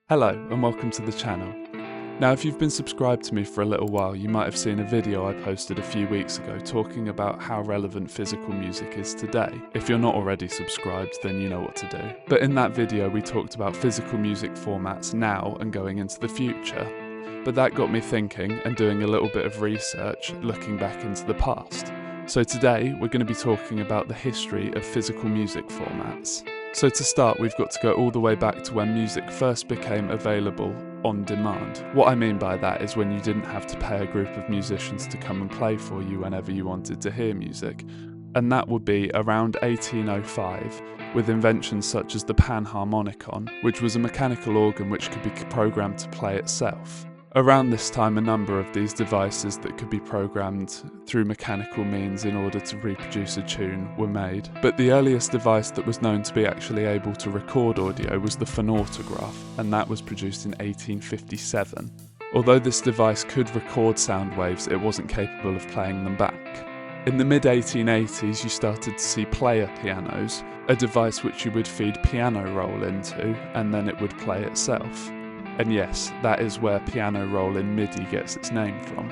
Hello and welcome to the channel. Now if you've been subscribed to me for a little while, you might have seen a video I posted a few weeks ago talking about how relevant physical music is today. If you're not already subscribed, then you know what to do. But in that video we talked about physical music formats now and going into the future. But that got me thinking and doing a little bit of research looking back into the past. So today we're going to be talking about the history of physical music formats. So to start, we've got to go all the way back to when music first became available on demand. What I mean by that is when you didn't have to pay a group of musicians to come and play for you whenever you wanted to hear music. And that would be around 1805, with inventions such as the panharmonicon, which was a mechanical organ which could be programmed to play itself. Around this time, a number of these devices that could be programmed through mechanical means in order to reproduce a tune were made. But the earliest device that was known to be actually able to record audio was the phonautograph, and that was produced in 1857. Although this device could record sound waves, it wasn't capable of playing them back. In the mid-1880s, you started to see player pianos, a device which you would feed piano roll into, and then it would play itself. And yes, that is where piano roll in MIDI gets its name from.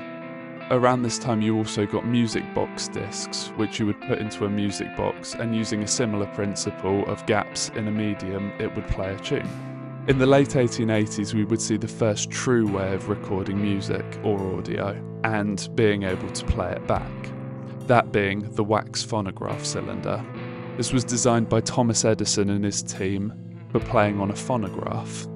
Around this time you also got music box discs, which you would put into a music box, and using a similar principle of gaps in a medium, it would play a tune. In the late 1880s we would see the first true way of recording music, or audio, and being able to play it back. That being the wax phonograph cylinder. This was designed by Thomas Edison and his team for playing on a phonograph.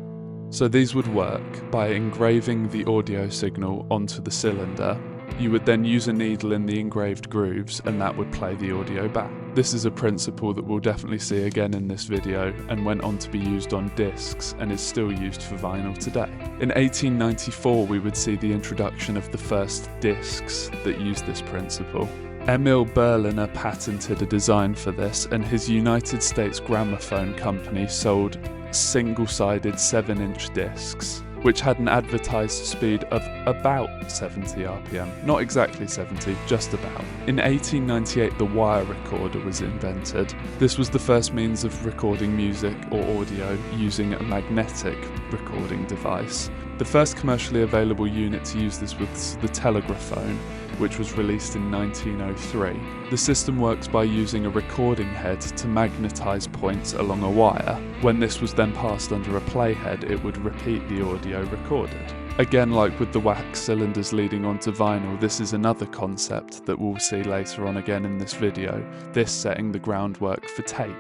So these would work by engraving the audio signal onto the cylinder. You would then use a needle in the engraved grooves and that would play the audio back. This is a principle that we'll definitely see again in this video and went on to be used on discs and is still used for vinyl today. In 1894 we would see the introduction of the first discs that used this principle. Emil Berliner patented a design for this, and his United States Gramophone Company sold single-sided 7-inch discs, which had an advertised speed of about 70 RPM. Not exactly 70, just about. In 1898, the wire recorder was invented. This was the first means of recording music or audio using a magnetic recording device. The first commercially available unit to use this was the telegraphone, which was released in 1903. The system works by using a recording head to magnetize points along a wire. When this was then passed under a playhead, it would repeat the audio recorded. Again, like with the wax cylinders leading onto vinyl, this is another concept that we'll see later on again in this video, this setting the groundwork for tape.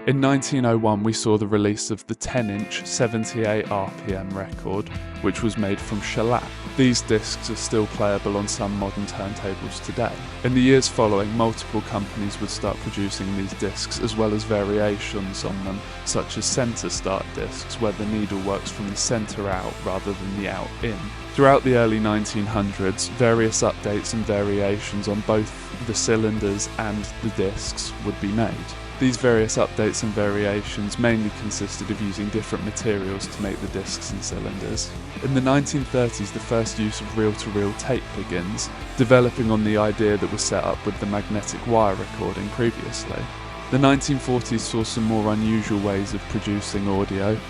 In 1901 we saw the release of the 10-inch 78 RPM record, which was made from shellac. These discs are still playable on some modern turntables today. In the years following, multiple companies would start producing these discs as well as variations on them, such as centre start discs, where the needle works from the centre out rather than the out in. Throughout the early 1900s, various updates and variations on both the cylinders and the discs would be made. These various updates and variations mainly consisted of using different materials to make the discs and cylinders. In the 1930s, the first use of reel-to-reel tape begins, developing on the idea that was set up with the magnetic wire recording previously. The 1940s saw some more unusual ways of producing audio,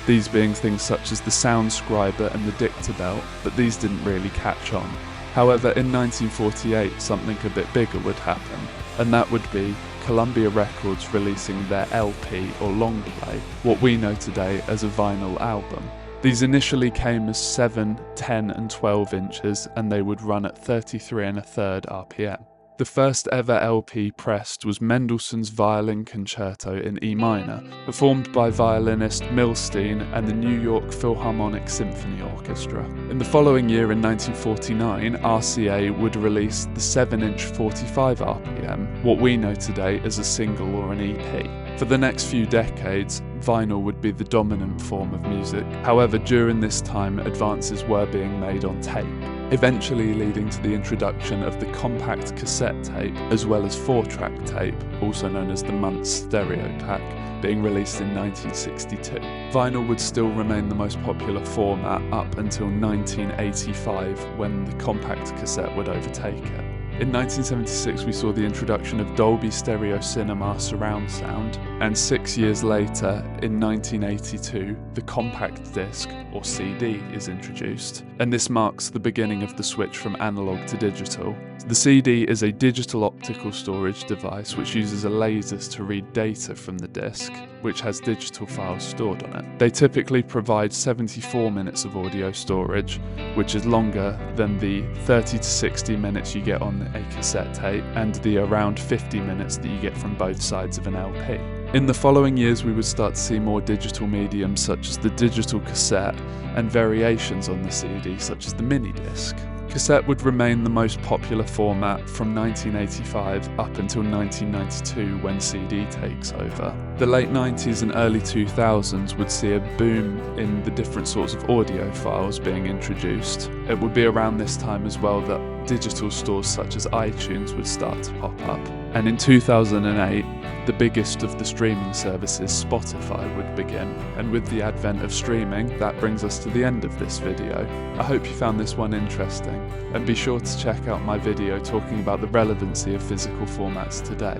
these being things such as the sound scriber and the dicta belt, but these didn't really catch on. However, in 1948, something a bit bigger would happen, and that would be Columbia Records releasing their LP or long play, what we know today as a vinyl album. These initially came as 7, 10 and 12 inches, and they would run at 33 1/3 RPM. The first ever LP pressed was Mendelssohn's Violin Concerto in E minor, performed by violinist Milstein and the New York Philharmonic Symphony Orchestra. In the following year, in 1949, RCA would release the 7-inch 45 RPM, what we know today as a single or an EP. For the next few decades, vinyl would be the dominant form of music. However, during this time, advances were being made on tape, eventually leading to the introduction of the compact cassette tape, as well as 4-track tape, also known as the Muntz stereo pack, being released in 1962. Vinyl would still remain the most popular format up until 1985, when the compact cassette would overtake it. In 1976 we saw the introduction of Dolby Stereo Cinema surround sound, And 6 years later, in 1982, the compact disc, or CD, is introduced, and this marks the beginning of the switch from analog to digital. The CD is a digital optical storage device which uses lasers to read data from the disc, which has digital files stored on it. They typically provide 74 minutes of audio storage, which is longer than the 30 to 60 minutes you get on a cassette tape and the around 50 minutes that you get from both sides of an LP. In the following years, we would start to see more digital mediums such as the digital cassette and variations on the CD such as the mini disc. Cassette would remain the most popular format from 1985 up until 1992 when CD takes over. The late 90s and early 2000s would see a boom in the different sorts of audio files being introduced. It would be around this time as well that digital stores such as iTunes would start to pop up. And in 2008, the biggest of the streaming services, Spotify, would begin. And with the advent of streaming, that brings us to the end of this video. I hope you found this one interesting, and be sure to check out my video talking about the relevancy of physical formats today.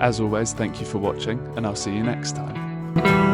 As always, thank you for watching, and I'll see you next time.